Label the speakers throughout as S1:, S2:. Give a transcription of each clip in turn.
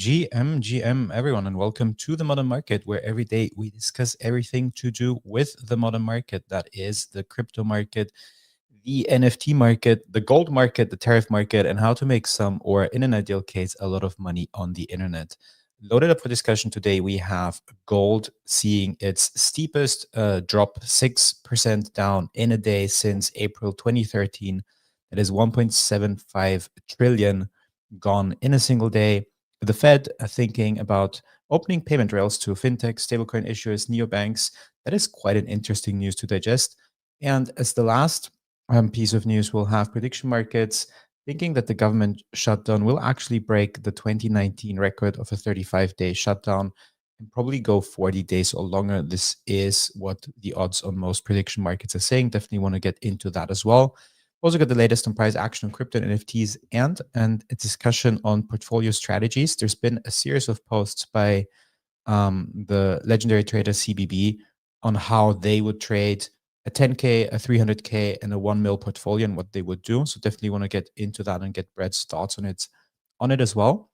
S1: GM, everyone, and welcome to the Modern Market, where every day we discuss everything to do with the modern market. That is the crypto market, the NFT market, the gold market, the tariff market, and how to make some, or in an ideal case, a lot of money on the internet. Loaded up for discussion today, we have gold seeing its steepest drop, 6% down in a day since April 2013. That is 1.75 trillion gone in a single day. The Fed are thinking about opening payment rails to fintech, stablecoin issuers, neobanks. That is quite an interesting news to digest. And as the last piece of news, we'll have prediction markets thinking that the government shutdown will actually break the 2019 record of a 35-day shutdown and probably go 40 days or longer. This is what the odds on most prediction markets are saying. Definitely want to get into that as well. Also got the latest on price action on crypto and NFTs and a discussion on portfolio strategies. There's been a series of posts by the legendary trader CBB on how they would trade a 10K, a 300K, and a 1 mil portfolio and what they would do. So definitely want to get into that and get Brett's thoughts on it as well.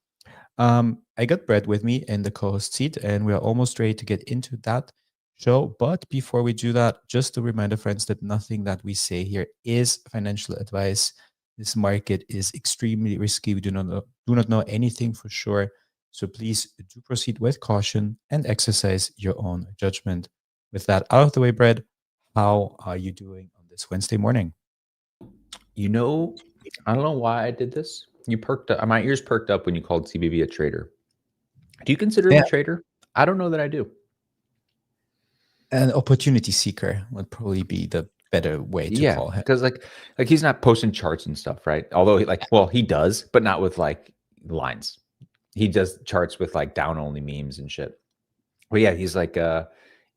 S1: I got Brett with me in the co-host seat, and we are almost ready to get into that show. But before we do that, just a reminder, friends, that nothing that we say here is financial advice. This market is extremely risky. We do not know anything for sure. So please do proceed with caution and exercise your own judgment. With that out of the way, Brett, how are you doing on this Wednesday morning?
S2: You know, I don't know why I did this. You perked up. My ears perked up when you called CBB a trader. Do you consider him a trader? I don't know that I do.
S1: An opportunity seeker would probably be the better way to call him.
S2: Because like he's not posting charts and stuff, right? Although he does, but not with like lines. He does charts with like down only memes and shit. But yeah, he's like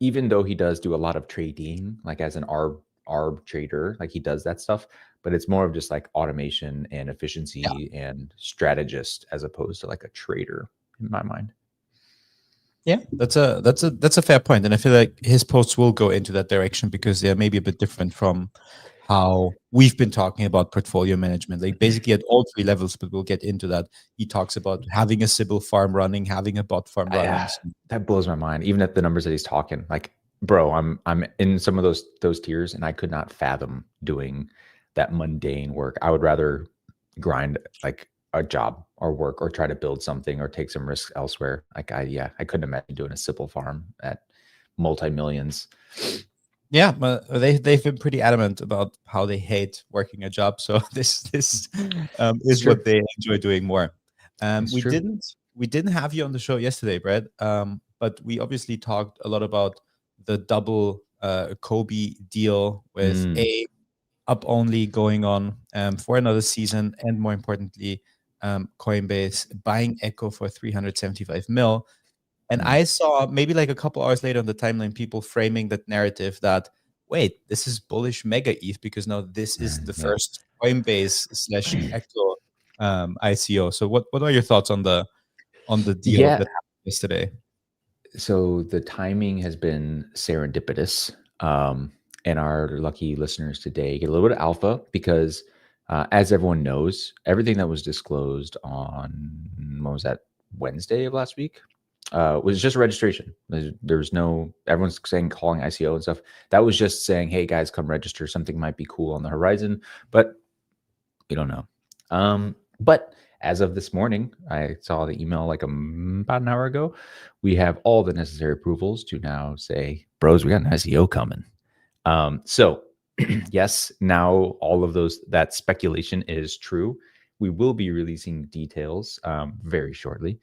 S2: even though he does do a lot of trading, like as an arb trader, like he does that stuff, but it's more of just like automation and efficiency and strategist as opposed to like a trader in my mind.
S1: Yeah, that's a fair point, and I feel like his posts will go into that direction because they're maybe a bit different from how we've been talking about portfolio management, like basically at all three levels. But we'll get into that. He talks about having a Sybil farm running, having a bot farm running.
S2: That blows my mind. Even at the numbers that he's talking, like, bro, I'm in some of those tiers, and I could not fathom doing that mundane work. I would rather grind like a job or work or try to build something or take some risks elsewhere. Like I couldn't imagine doing a Sybil farm at multi-millions.
S1: Yeah, but they've been pretty adamant about how they hate working a job. So this is what they enjoy doing more. We didn't have you on the show yesterday, Brett. But we obviously talked a lot about the double Kobe deal with up only going on for another season, and more importantly, Coinbase buying Echo for 375 mil. And I saw maybe like a couple hours later on the timeline, people framing that narrative that, wait, this is bullish MegaETH because now this is the first Coinbase / Echo ICO. So what are your thoughts on the deal that happened yesterday?
S2: So the timing has been serendipitous. And our lucky listeners today get a little bit of alpha because as everyone knows, everything that was disclosed on, what was that, Wednesday of last week, was just registration. There's no, everyone's saying calling ICO and stuff. That was just saying, hey guys, come register. Something might be cool on the horizon, but we don't know. But as of this morning, I saw the email like about an hour ago. We have all the necessary approvals to now say, bros, we got an ICO coming. So yes, now all of that speculation is true. We will be releasing details very shortly.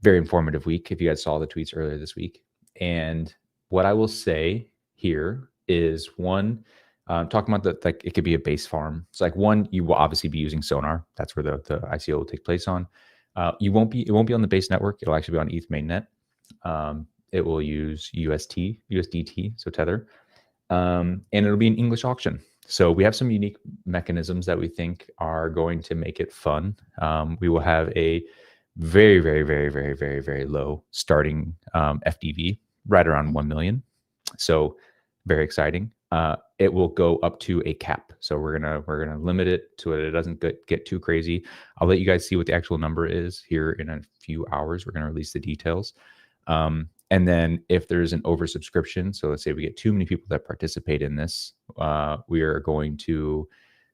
S2: Very informative week, if you guys saw the tweets earlier this week. And what I will say here is one, talking about like it could be a base farm. It's like one, you will obviously be using Sonar. That's where the ICO will take place on. It won't be on the base network. It'll actually be on ETH mainnet. It will use USDT, so Tether. And it'll be an English auction. So we have some unique mechanisms that we think are going to make it fun. We will have a very, very, very, very, very, very low starting FDV, right around 1 million. So very exciting. it will go up to a cap. So we're gonna limit it so that it doesn't get too crazy. I'll let you guys see what the actual number is here in a few hours. We're gonna release the details. And then if there's an oversubscription, so let's say we get too many people that participate in this, we are going to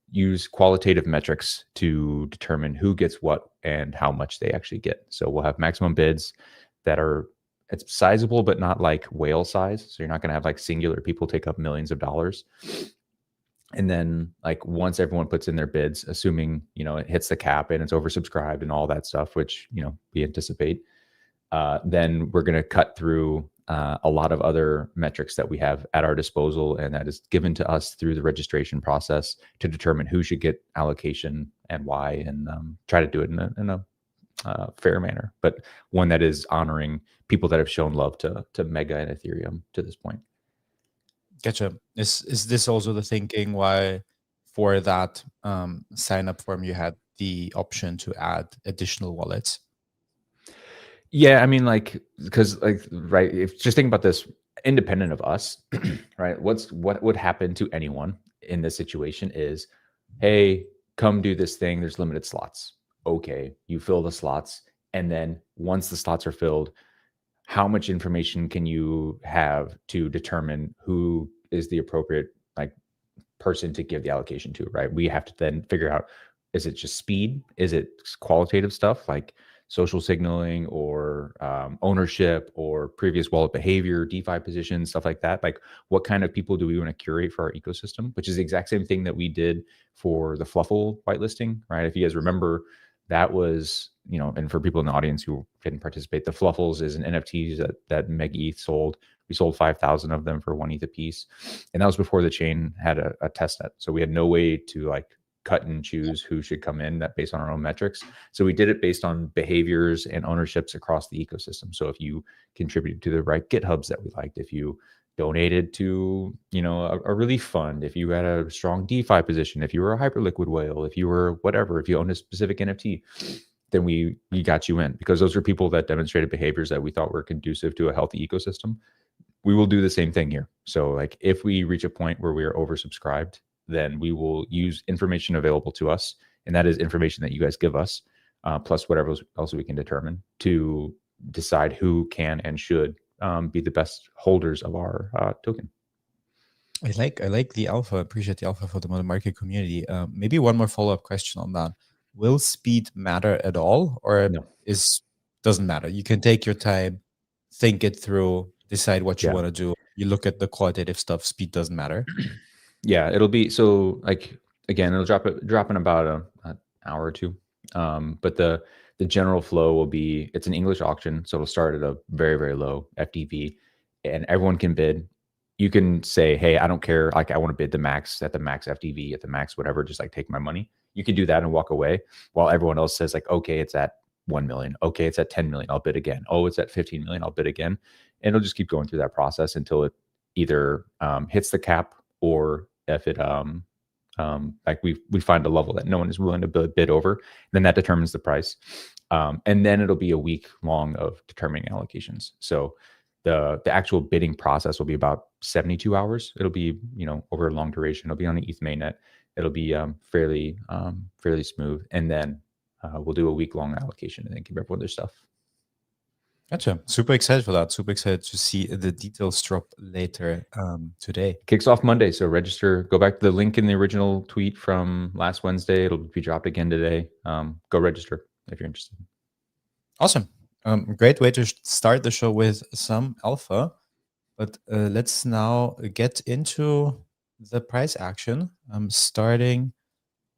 S2: use qualitative metrics to determine who gets what and how much they actually get. So we'll have maximum bids that are, it's sizable, but not like whale size. So you're not going to have like singular people take up millions of dollars. And then like once everyone puts in their bids, assuming, it hits the cap and it's oversubscribed and all that stuff, which, we anticipate, then we're going to cut through a lot of other metrics that we have at our disposal, and that is given to us through the registration process to determine who should get allocation and why, and try to do it in a fair manner, but one that is honoring people that have shown love to Mega and Ethereum to this point.
S1: Gotcha. Is this also the thinking why for that sign up form you had the option to add additional wallets?
S2: Yeah, I mean, like, because right, if just think about this, independent of us, right? What would happen to anyone in this situation is, hey, come do this thing. There's limited slots. Okay, you fill the slots, and then once the slots are filled, how much information can you have to determine who is the appropriate person to give the allocation to, right? We have to then figure out, is it just speed? Is it qualitative stuff like social signaling or ownership or previous wallet behavior, DeFi positions, stuff like that? Like, what kind of people do we want to curate for our ecosystem? Which is the exact same thing that we did for the Fluffle whitelisting, right? If you guys remember, that was, and for people in the audience who didn't participate, the Fluffles is an NFT that MegaETH sold. We sold 5,000 of them for 1 ETH a piece. And that was before the chain had a test net. So we had no way to cut and choose who should come in that based on our own metrics. So we did it based on behaviors and ownerships across the ecosystem. So if you contributed to the right GitHubs that we liked, if you donated to, a relief fund, if you had a strong DeFi position, if you were a hyperliquid whale, if you were whatever, if you owned a specific NFT, then we got you in, because those are people that demonstrated behaviors that we thought were conducive to a healthy ecosystem. We will do the same thing here. So if we reach a point where we are oversubscribed, then we will use information available to us. And that is information that you guys give us, plus whatever else we can determine to decide who can and should be the best holders of our token.
S1: I like the alpha. Appreciate the alpha for the modern market community. Maybe one more follow-up question on that. Will speed matter at all, or
S2: No.
S1: doesn't matter? You can take your time, think it through, decide what you want to do. You look at the qualitative stuff. Speed doesn't matter.
S2: Yeah, it'll be so again, it'll drop in about an hour or two. But the general flow will be, it's an English auction, so it'll start at a very, very low FDV, and everyone can bid. You can say, hey, I don't care, I want to bid the max at the max FDV, at the max whatever, just take my money. You can do that and walk away, while everyone else says okay, it's at 1 million. Okay, it's at 10 million. I'll bid again. Oh, it's at 15 million. I'll bid again. And it'll just keep going through that process until it either hits the cap, or if it we find a level that no one is willing to bid over, then that determines the price. And then it'll be a week long of determining allocations. So the actual bidding process will be about 72 hours. It'll be, over a long duration. It'll be on the ETH mainnet. It'll be fairly smooth. And then we'll do a week long allocation and then give everyone their stuff.
S1: Gotcha. Super excited for that. Super excited to see the details drop later today.
S2: Kicks off Monday, so register. Go back to the link in the original tweet from last Wednesday. It'll be dropped again today. Go register if you're interested.
S1: Awesome. Great way to start the show with some alpha. But let's now get into the price action. I'm starting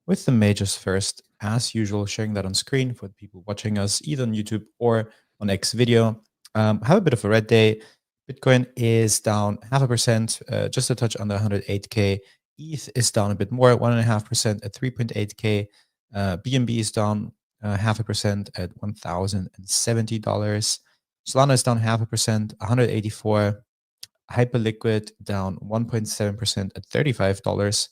S1: with the majors first, as usual, sharing that on screen for the people watching us either on YouTube or on X video. Have a bit of a red day. Bitcoin is down 0.5%, just a touch under 108K. ETH is down a bit more, 1.5% at 3.8K. BNB is down 0.5% at $1,070. Solana is down 0.5%, 184. Hyperliquid down 1.7% at $35.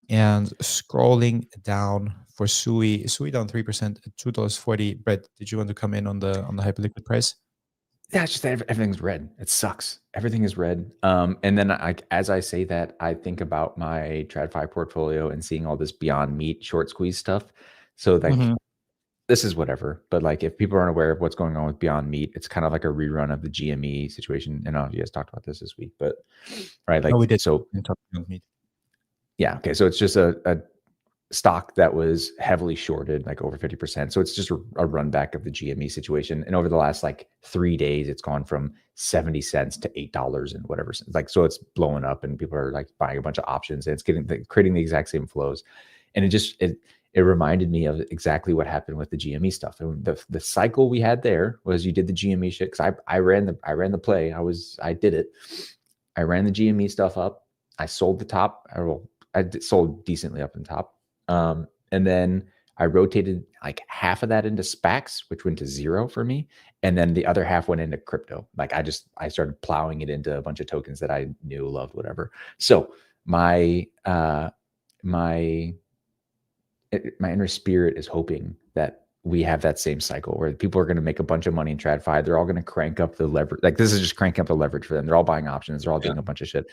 S1: And scrolling down for Sui down 3% at $2.40. Brett, did you want to come in on the Hyperliquid price?
S2: Yeah, it's just that everything's red. It sucks. Everything is red. And then as I say that, I think about my TradFi portfolio and seeing all this Beyond Meat short squeeze stuff. So like
S1: Mhm.
S2: this is whatever. But like if people aren't aware of what's going on with Beyond Meat, it's kind of like a rerun of the GME situation. And I don't know if you guys talked about this week, but right,
S1: No, we
S2: like
S1: did.
S2: so
S1: We talked about meat.
S2: yeah, okay. So it's just a stock that was heavily shorted, like over 50%. So it's just a run back of the GME situation. And over the last like 3 days, it's gone from 70 cents to $8 and whatever. Like, so it's blowing up and people are like buying a bunch of options and it's creating the exact same flows. And it reminded me of exactly what happened with the GME stuff. And the cycle we had there was you did the GME shit. Cause I ran the play. I did it. I ran the GME stuff up. I sold the top. I sold decently up in top. And then I rotated like half of that into SPACs, which went to zero for me. And then the other half went into crypto. Like I started plowing it into a bunch of tokens that I knew, loved, whatever. So my, my, my inner spirit is hoping that we have that same cycle where people are going to make a bunch of money in TradFi. They're all going to crank up the leverage. Like this is just cranking up the leverage for them. They're all buying options. They're all
S1: Yeah.
S2: doing a bunch of shit,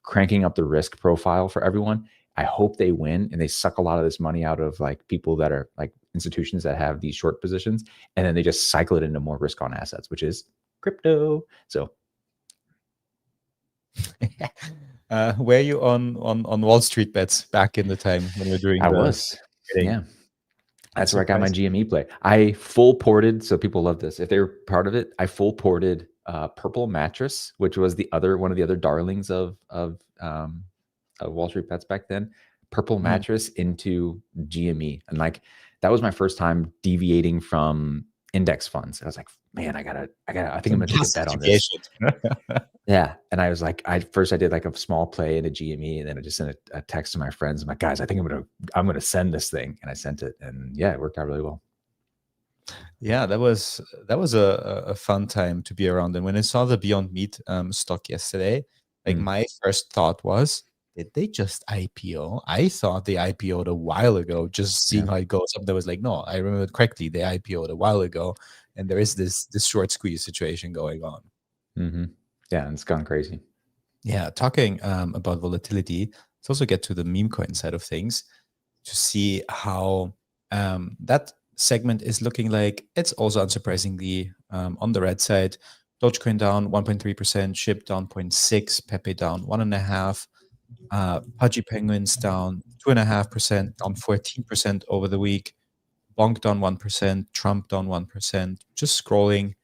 S2: cranking up the risk profile for everyone. I hope they win and they suck a lot of this money out of like people that are like institutions that have these short positions, and then they just cycle it into more risk on assets, which is crypto. So
S1: Were you on Wall Street bets back in the time when we were doing
S2: I
S1: the
S2: was,
S1: trading?
S2: yeah.
S1: That's
S2: That's where I got my
S1: surprising.
S2: GME play. I full ported, so people love this. If they were part of it, I full ported Purple Mattress, which was the other one of the other darlings of Wall Street bets back then. Purple
S1: Mhm.
S2: Mattress into GME, and like that was my first time deviating from index funds. I was like, man, I think I'm
S1: Some
S2: gonna take a
S1: massive
S2: bet on this.
S1: deviations.
S2: Yeah. And I was like, I did like a small play in a GME, and then I just sent a text to my friends. I'm like, guys, I think I'm gonna send this thing. And I sent it. And yeah, it worked out really well.
S1: Yeah, that was a fun time to be around. And when I saw the Beyond Meat stock yesterday, like
S2: Mm,
S1: my first thought was, did they just IPO? I thought they IPO'd a while ago, just seeing
S2: yeah.
S1: how it goes up. There was like, no, I remember correctly, they IPO'd a while ago, and there is this short squeeze situation going on.
S2: Hmm. Yeah. And it's gone crazy.
S1: Yeah, talking about volatility, let's also get to the meme coin side of things to see how that segment is looking like. It's also unsurprisingly on the red side. Dogecoin down 1.3%, SHIB down 0.6, Pepe down 1.5, Pudgy Penguins down 2.5%, down 14% over the week. Bonk down 1%, Trump down 1%. Just scrolling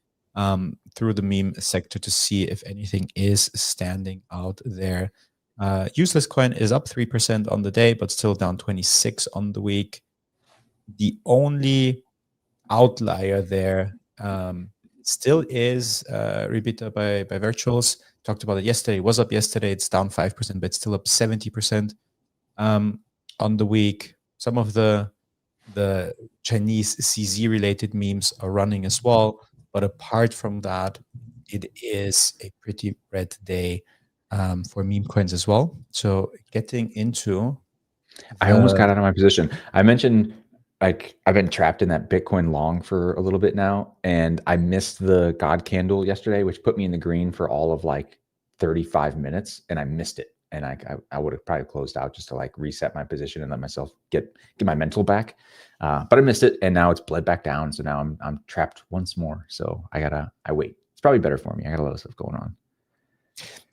S1: through the meme sector to see if anything is standing out there. Useless coin is up 3% on the day, but still down 26 on the week. The only outlier there still is Rebita by Virtuals. Talked about it yesterday. It was up yesterday. It's down 5%, but still up 70% um, on the week. Some of the Chinese CZ related memes are running as well. But apart from that, it is a pretty red day for meme coins as well. So getting into
S2: I almost
S1: the
S2: got out of my position. I mentioned like I've been trapped in that Bitcoin long for a little bit now, and I missed the God candle yesterday, which put me in the green for all of like 35 minutes, and I missed it. And I would have probably closed out just to like reset my position and let myself get my mental back. But I missed it, and now it's bled back down. So now I'm trapped once more. So I wait. It's probably better for me. I got a lot of stuff going on.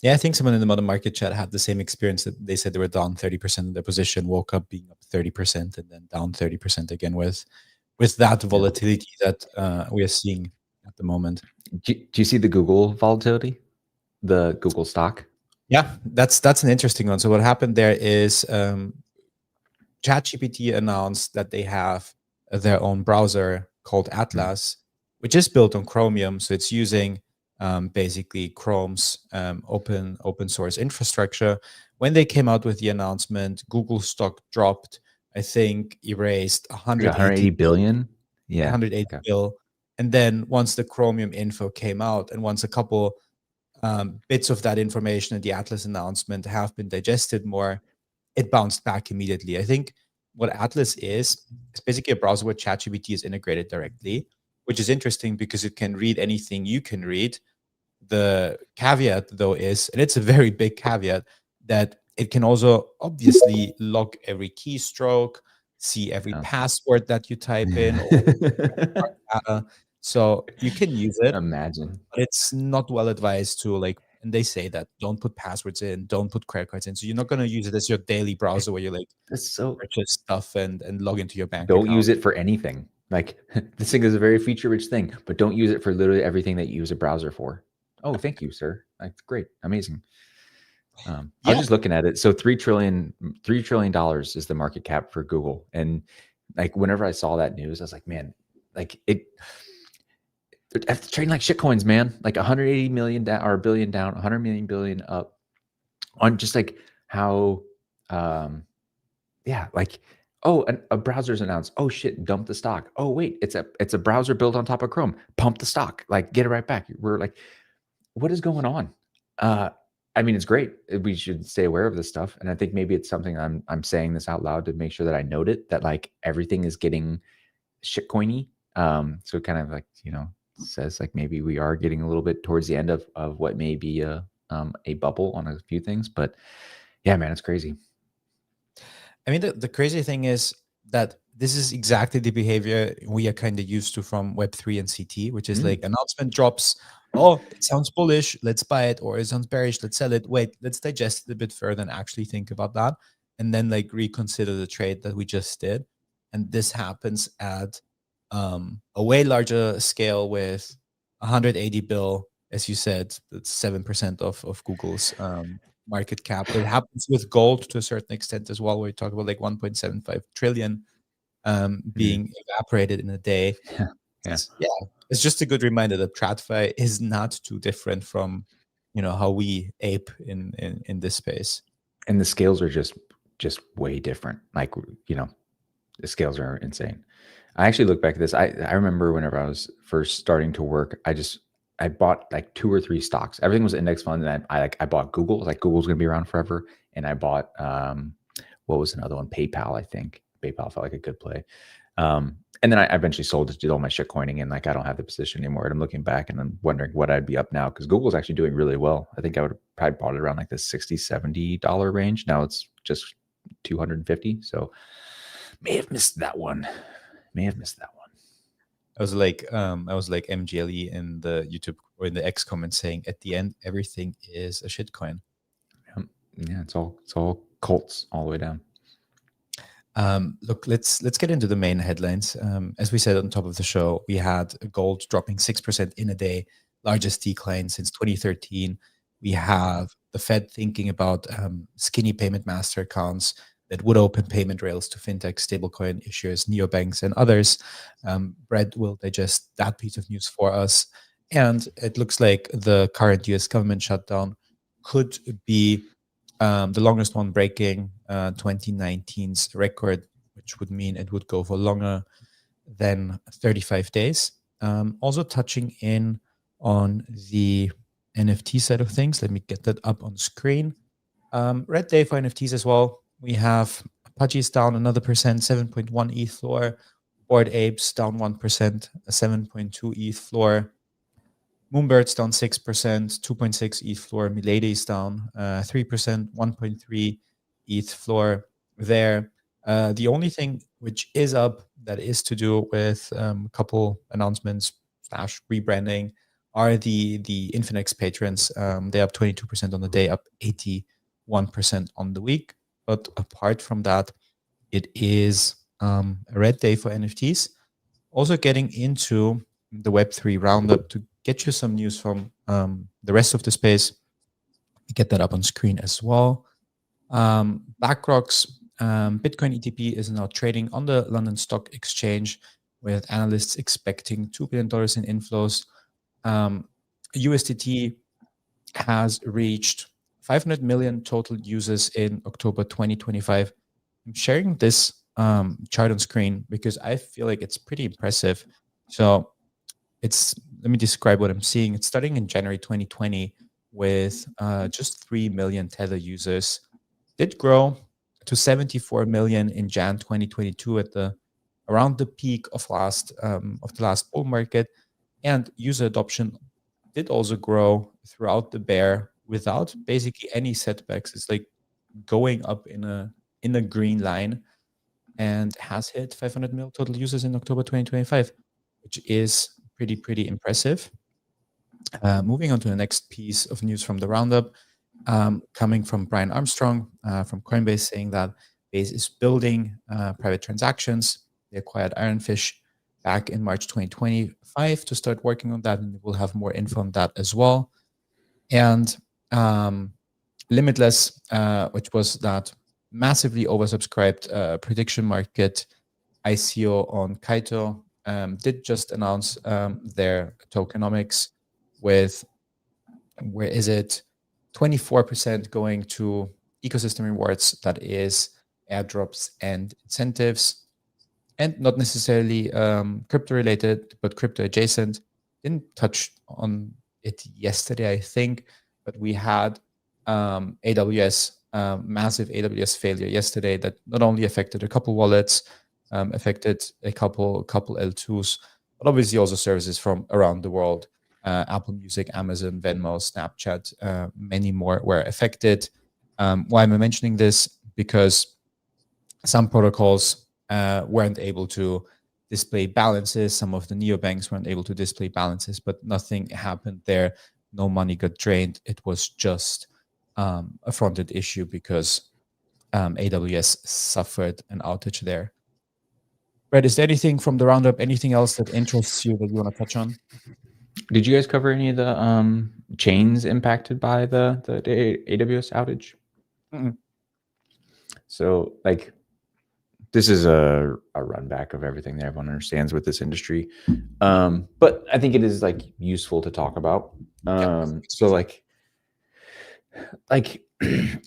S1: Yeah, I think someone in the modern market chat had the same experience that they said they were down 30% of their position, woke up being up 30% and then down 30% again with that
S2: Yeah.
S1: volatility that we are seeing at the moment.
S2: Do you see the Google volatility? The Google stock?
S1: Yeah, that's an interesting one. So what happened there is ChatGPT announced that they have their own browser called
S2: Mm.
S1: Atlas, which is built on Chromium. So it's using basically Chrome's open source infrastructure. When they came out with the announcement, Google stock dropped. I think erased
S2: Like 180 billion? Yeah.
S1: 180
S2: Okay.
S1: bill. And then once the Chromium info came out, and once a couple bits of that information in the Atlas announcement have been digested more, it bounced back immediately. I think what Atlas is basically a browser where ChatGPT is integrated directly. which is interesting because it can read anything you can read. The caveat, though, is, and it's a very big caveat, that it can also obviously log every keystroke, see every
S2: Yeah.
S1: password that you type in, or data. So you can use it,
S2: Imagine.
S1: but it's not well advised to, like, and they say that don't put passwords in, don't put credit cards in. So you're not going to use it as your daily browser where you like
S2: That's so.
S1: purchase stuff and log into your bank
S2: Don't
S1: account.
S2: use it for anything. Like this thing is a very feature-rich thing, but don't use it for literally everything that you use a browser for. Oh, thank you, sir. That's great, amazing. I was
S1: Yeah.
S2: just looking at it. So $3 trillion is the market cap for Google, and like whenever I saw that news, I was like, man, like it. They're trading like shit coins, man. Like 180 million down or a billion down, 100 million billion up on just like how, yeah, like oh, a browser's announced. Oh shit, dump the stock. Oh wait, it's a browser built on top of Chrome. Pump the stock, like get it right back. We're like, what is going on? Uh, I mean, it's great. We should stay aware of this stuff, and I think maybe it's something I'm saying this out loud to make sure that I note it, that like everything is getting shitcoiny. So it kind of like says like maybe we are getting a little bit towards the end of what may be a bubble on a few things, but yeah, man, it's crazy.
S1: I mean, the crazy thing is that this is exactly the behavior we are kind of used to from Web3 and CT, which is like announcement drops. Oh, it sounds bullish, let's buy it, or it sounds bearish, let's sell it. Wait, let's digest it a bit further and actually think about that, and then like reconsider the trade that we just did. And this happens at a way larger scale with 180 bill, as you said, that's 7% of Google's market cap. It happens with gold to a certain extent as well, where we talk about like 1.75 trillion
S2: Mhm.
S1: being evaporated in a day.
S2: Yeah, yeah.
S1: Yeah, it's just a good reminder that TradFi is not too different from how we ape in this space.
S2: And the scales are just way different. Like the scales are insane. I actually look back at this. I remember whenever I was first starting to work, I bought like 2 or 3 stocks. Everything was index fund, and I bought Google. Like Google's gonna be around forever, and I bought what was another one? PayPal. I think PayPal felt like a good play. And then I eventually sold it, did all my shit coining, and like I don't have the position anymore. And I'm looking back and I'm wondering what I'd be up now, because Google's actually doing really well. I think I would have probably bought it around like the $60-$70 range. Now it's just 250. So may have missed that one. May have missed that one.
S1: I was like MGLE in the YouTube or in the X comments saying, at the end, everything is a shitcoin.
S2: Yeah, it's all cults all the way down.
S1: Look, let's get into the main headlines. As we said on top of the show, we had gold dropping 6% in a day, largest decline since 2013. We have the Fed thinking about skinny payment master accounts that would open payment rails to fintech, stablecoin issuers, neobanks, and others. Brett will digest that piece of news for us. And it looks like the current US government shutdown could be the longest one, breaking 2019's record, which would mean it would go for longer than 35 days. Also touching in on the NFT side of things. Let me get that up on screen. Red day for NFTs as well. We have Apache's down another percent, 7.1 ETH floor. Bored Apes down 1%, a 7.2 ETH floor. Moonbird's down 6%, 2.6 ETH floor. Milady's down 3%, 1.3 ETH floor there. The only thing which is up that is to do with a couple announcements / rebranding are the Infinex patrons. They're up 22% on the day, up 81% on the week. But apart from that, it is a red day for NFTs. Also getting into the Web3 Roundup to get you some news from the rest of the space. Get that up on screen as well. BlackRock's Bitcoin ETP is now trading on the London Stock Exchange, with analysts expecting $2 billion in inflows. USDT has reached 500 million total users in October 2025. I'm sharing this chart on screen because I feel like it's pretty impressive. So let me describe what I'm seeing. It's starting in January 2020 with just 3 million Tether users. Did grow to 74 million in Jan 2022 at the around the peak of the last bull market, and user adoption did also grow throughout the bear without basically any setbacks. It's like going up in a green line, and has hit 500 mil total users in October 2025, which is pretty impressive. Moving on to the next piece of news from the Roundup, coming from Brian Armstrong from Coinbase, saying that Base is building private transactions. They acquired Ironfish back in March 2025 to start working on that, and we'll have more info on that as well. And Limitless, which was that massively oversubscribed prediction market ICO on Kaito, did just announce their tokenomics with, where is it, 24% going to ecosystem rewards, that is airdrops and incentives, and not necessarily crypto related, but crypto adjacent. Didn't touch on it yesterday, I think, but we had AWS, massive AWS failure yesterday that not only affected a couple wallets, affected a couple L2s, but obviously also services from around the world. Apple Music, Amazon, Venmo, Snapchat, many more were affected. Why am I mentioning this? Because some protocols weren't able to display balances. Some of the neobanks weren't able to display balances, but nothing happened there. No money got drained. It was just a front-end issue because AWS suffered an outage there. Brett, is there anything from the Roundup, anything else that interests you that you want to touch on?
S2: Did you guys cover any of the chains impacted by the AWS outage?
S1: Mm-mm.
S2: So, like, this is a run back of everything that everyone understands with this industry, but I think it is like useful to talk about. So, like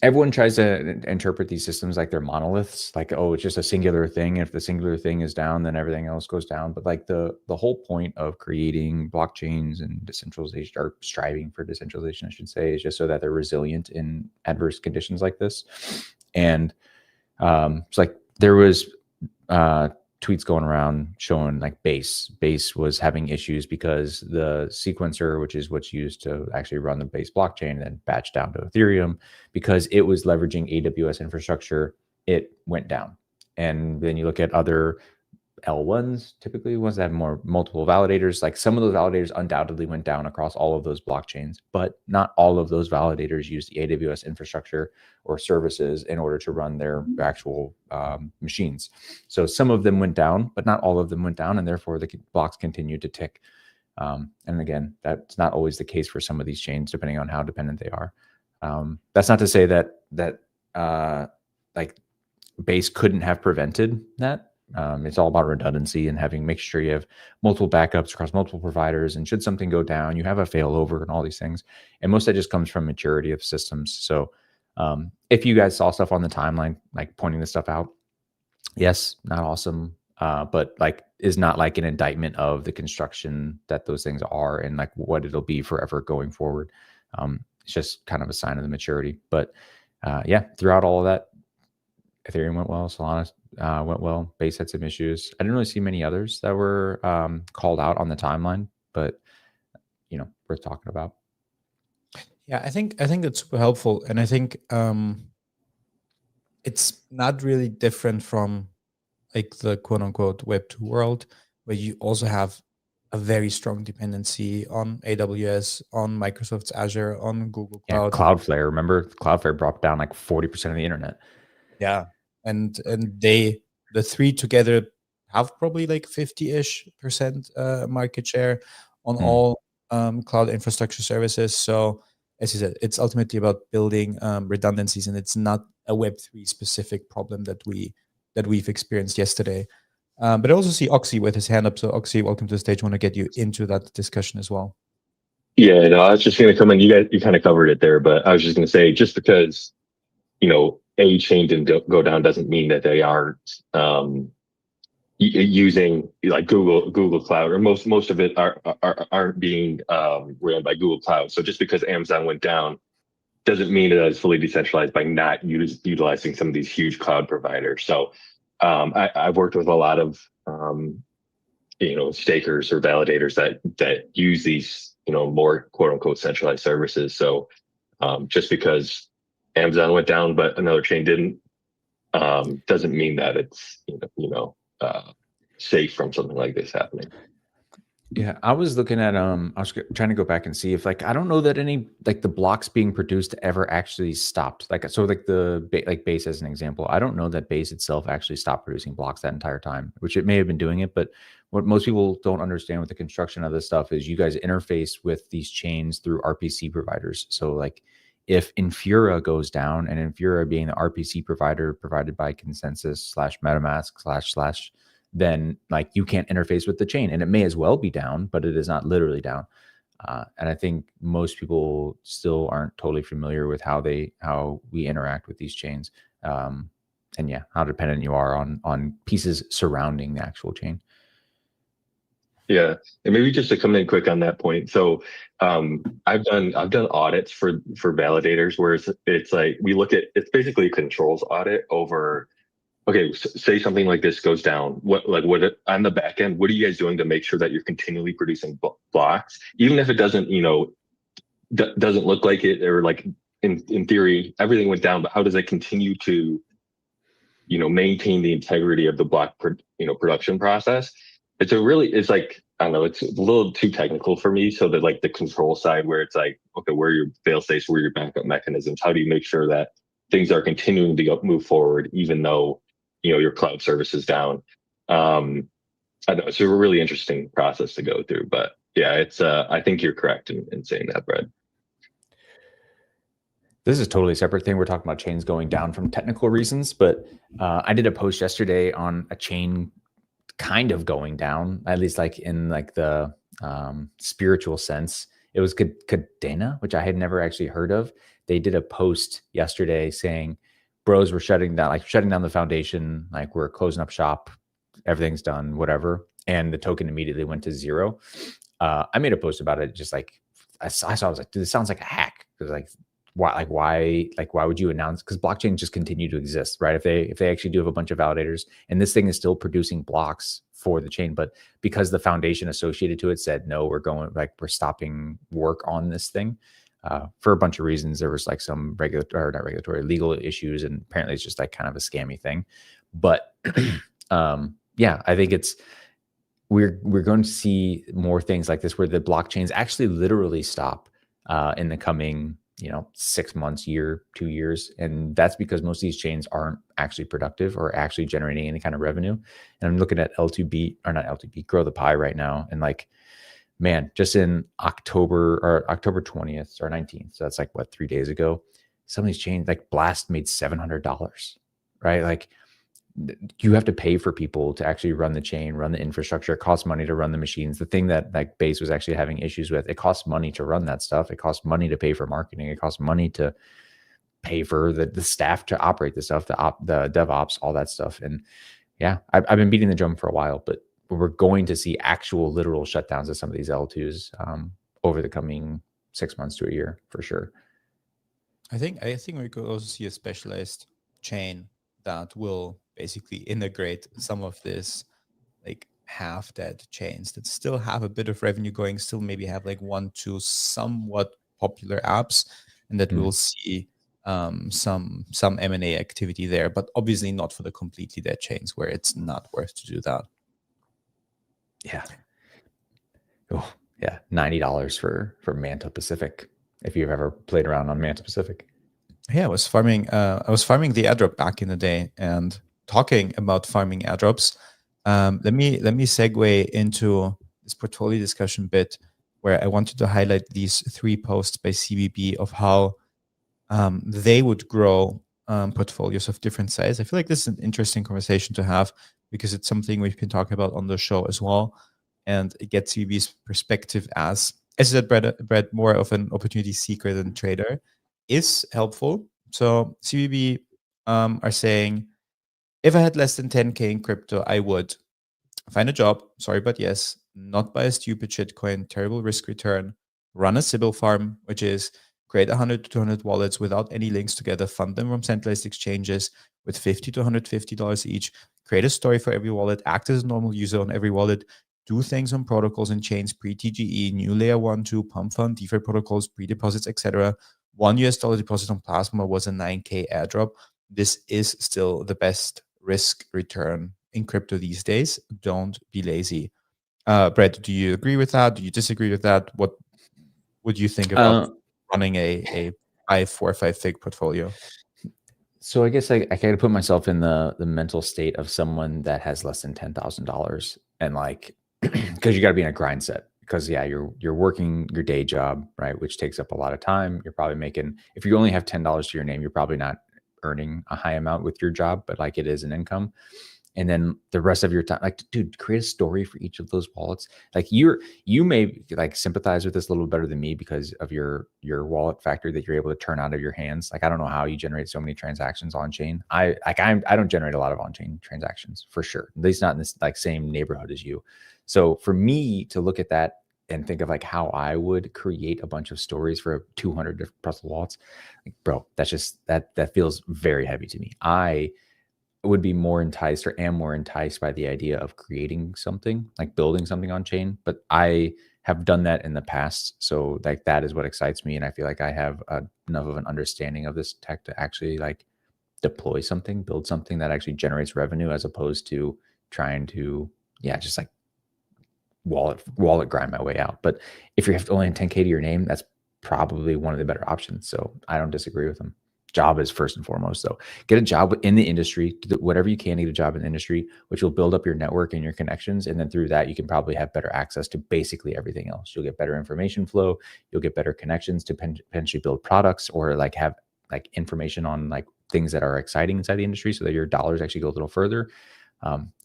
S2: everyone tries to interpret these systems like they're monoliths, like, oh, it's just a singular thing. If the singular thing is down, then everything else goes down. But like the whole point of creating blockchains and decentralization, or striving for decentralization, I should say, is just so that they're resilient in adverse conditions like this. And it's like there was tweets going around showing like Base was having issues because the sequencer, which is what's used to actually run the Base blockchain, and batched down to Ethereum because it was leveraging AWS infrastructure, it went down. And then you look at other L1s, typically ones that have multiple validators, like some of those validators undoubtedly went down across all of those blockchains, but not all of those validators use the AWS infrastructure or services in order to run their actual machines. So some of them went down, but not all of them went down, and therefore the blocks continued to tick. And again, that's not always the case for some of these chains, depending on how dependent they are. That's not to say that like Base couldn't have prevented that. It's all about redundancy and make sure you have multiple backups across multiple providers. And should something go down, you have a failover and all these things. And most of that just comes from maturity of systems. So if you guys saw stuff on the timeline, like pointing this stuff out, yes, not awesome, but like is not like an indictment of the construction that those things are and like what it'll be forever going forward. It's just kind of a sign of the maturity. But yeah, throughout all of that, Ethereum went well, Solana went well, Base had some issues. I didn't really see many others that were called out on the timeline, but worth talking about.
S1: Yeah, I think that's super helpful, and I think it's not really different from like the quote unquote Web2 world, where you also have a very strong dependency on AWS, on Microsoft's Azure, on Google Cloud.
S2: Yeah, Cloudflare. Remember, Cloudflare brought down like 40% of the internet.
S1: Yeah, and the three together have probably like 50-ish% market share on all cloud infrastructure services. So as you said, it's ultimately about building redundancies, and it's not a Web3 specific problem that we've experienced yesterday. But I also see Oxy with his hand up. So Oxy, welcome to the stage. I want to get you into that discussion as well.
S3: Yeah, no, I was just going to come in. You kind of covered it there, but I was just going to say, just because a chain didn't go down doesn't mean that they aren't using like Google Cloud, or most of it aren't being ran by Google Cloud. So just because Amazon went down doesn't mean that it's fully decentralized by not utilizing some of these huge cloud providers. So I've worked with a lot of stakers or validators that use these, more quote unquote centralized services. So just because Amazon went down, but another chain didn't, doesn't mean that it's, safe from something like this happening.
S2: Yeah, I was looking at I was trying to go back and see if I don't know that any the blocks being produced ever actually stopped. Like the Base as an example, I don't know that Base itself actually stopped producing blocks that entire time, which it may have been doing it, but what most people don't understand with the construction of this stuff is you guys interface with these chains through RPC providers. So like if Infura goes down, and Infura being the RPC provider provided by Consensus / MetaMask / then like you can't interface with the chain, and it may as well be down, but it is not literally down. And I think most people still aren't totally familiar with how we interact with these chains, and yeah, how dependent you are on pieces surrounding the actual chain.
S3: Yeah, and maybe just to come in quick on that point. So I've done audits for validators where it's like we look at, it's basically a controls audit over. Okay, say something like this goes down. What on the back end? What are you guys doing to make sure that you're continually producing blocks, even if it doesn't, doesn't look like it, or like in theory everything went down, but how does it continue to, maintain the integrity of the block, production process? It's like, I don't know, it's a little too technical for me. So that like the control side, where it's like, okay, where are your fail states, where are your backup mechanisms? How do you make sure that things are continuing to move forward, even though, your cloud service is down? I know it's a really interesting process to go through, but yeah, it's I think you're correct in saying that, Brett.
S2: This is a totally separate thing. We're talking about chains going down from technical reasons, but I did a post yesterday on a chain kind of going down, at least like in like the spiritual sense. It was Cadena, which I had never actually heard of. They did a post yesterday saying, bros, we're shutting down the foundation, like we're closing up shop, everything's done, whatever. And the token immediately went to zero. I made a post about it, just like I saw, I was like, dude, this sounds like a hack. Because why would you announce? Because blockchains just continue to exist, right? If they actually do have a bunch of validators, and this thing is still producing blocks for the chain, but because the foundation associated to it said no, we're stopping work on this thing for a bunch of reasons. There was like some legal issues, and apparently it's just like kind of a scammy thing. But yeah, I think we're going to see more things like this where the blockchains actually literally stop in the coming 6 months, year, 2 years. And that's because most of these chains aren't actually productive or actually generating any kind of revenue. And I'm looking at L2B, Grow the Pie right now. And like, man, just in October 20th or 19th. So that's like 3 days ago. Some of these chains, like Blast made $700, right? Like you have to pay for people to actually run the chain, run the infrastructure. It costs money to run the machines. The thing that like Base was actually having issues with, it costs money to run that stuff. It costs money to pay for marketing. It costs money to pay for the staff to operate the stuff, the DevOps, all that stuff. And yeah, I've been beating the drum for a while, but we're going to see actual literal shutdowns of some of these L2s over the coming 6 months to a year for sure.
S1: I think we could also see a specialized chain that will basically integrate some of this like half dead chains that still have a bit of revenue going, still maybe have like 1-2 somewhat popular apps, and that we'll see some M&A activity there, but obviously not for the completely dead chains where it's not worth to do that.
S2: Yeah. Oh, yeah. $90 for Manta Pacific, if you've ever played around on Manta Pacific.
S1: Yeah, I was farming the airdrop back in the day. And talking about farming airdrops, let me segue into this portfolio discussion bit where I wanted to highlight these 3 posts by CBB of how they would grow portfolios of different size. I feel like this is an interesting conversation to have because it's something we've been talking about on the show as well, and it gets CBB's perspective as that Brett more of an opportunity seeker than trader is helpful. So CBB are saying, if I had less than 10K in crypto, I would find a job, sorry, but yes, not buy a stupid shitcoin, terrible risk return, run a Sybil farm, which is create 100 to 200 wallets without any links together, fund them from centralized exchanges with $50 to $150 each, create a story for every wallet, act as a normal user on every wallet, do things on protocols and chains, pre-TGE, new layer 1, 2, pump fund, DeFi protocols, pre-deposits, etc. $1 deposit on Plasma was a 9K airdrop. This is still the best risk return in crypto these days. Don't be lazy. Brett, do you agree with that? Do you disagree with that? What would you think about running a 4 or 5 fig portfolio?
S2: So I guess I kind of put myself in the mental state of someone that has less than $10,000, and like, because you got to be in a grind set, because yeah, you're working your day job, right, which takes up a lot of time. You're probably making, if you only have $10 to your name, you're probably not earning a high amount with your job, but like it is an income. And then the rest of your time, like, dude, create a story for each of those wallets. Like you may like sympathize with this a little better than me because of your wallet factory that you're able to turn out of your hands. Like, I don't know how you generate so many transactions on chain. I don't generate a lot of on chain transactions for sure. At least not in this like same neighborhood as you. So for me to look at that and think of like how I would create a bunch of stories for 200 different plus wallets, like, bro, that's just that feels very heavy to me. I would be more enticed, or am more enticed, by the idea of creating something, like building something on chain. But I have done that in the past. So like that is what excites me. And I feel like I have enough of an understanding of this tech to actually like deploy something, build something that actually generates revenue, as opposed to trying to, yeah, just like wallet grind my way out. But if you have only 10K to your name, that's probably one of the better options. So I don't disagree with them. Job is first and foremost, though. Get a job in the industry, whatever you can to get a job in the industry, which will build up your network and your connections. And then through that, you can probably have better access to basically everything else. You'll get better information flow. You'll get better connections to potentially build products, or like have like information on like things that are exciting inside the industry, so that your dollars actually go a little further.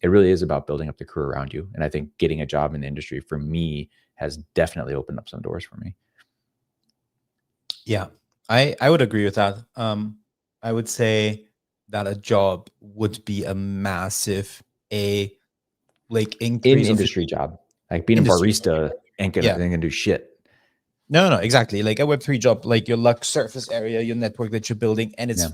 S2: It really is about building up the crew around you. And I think getting a job in the industry for me has definitely opened up some doors for me.
S1: Yeah, I would agree with that. I would say that a job would be a massive like increase
S2: In
S1: of
S2: industry job, like being a
S1: industry.
S2: barista ain't gonna do shit.
S1: No, exactly. Like a Web3 job, like your luck surface area, your network that you're building, and it's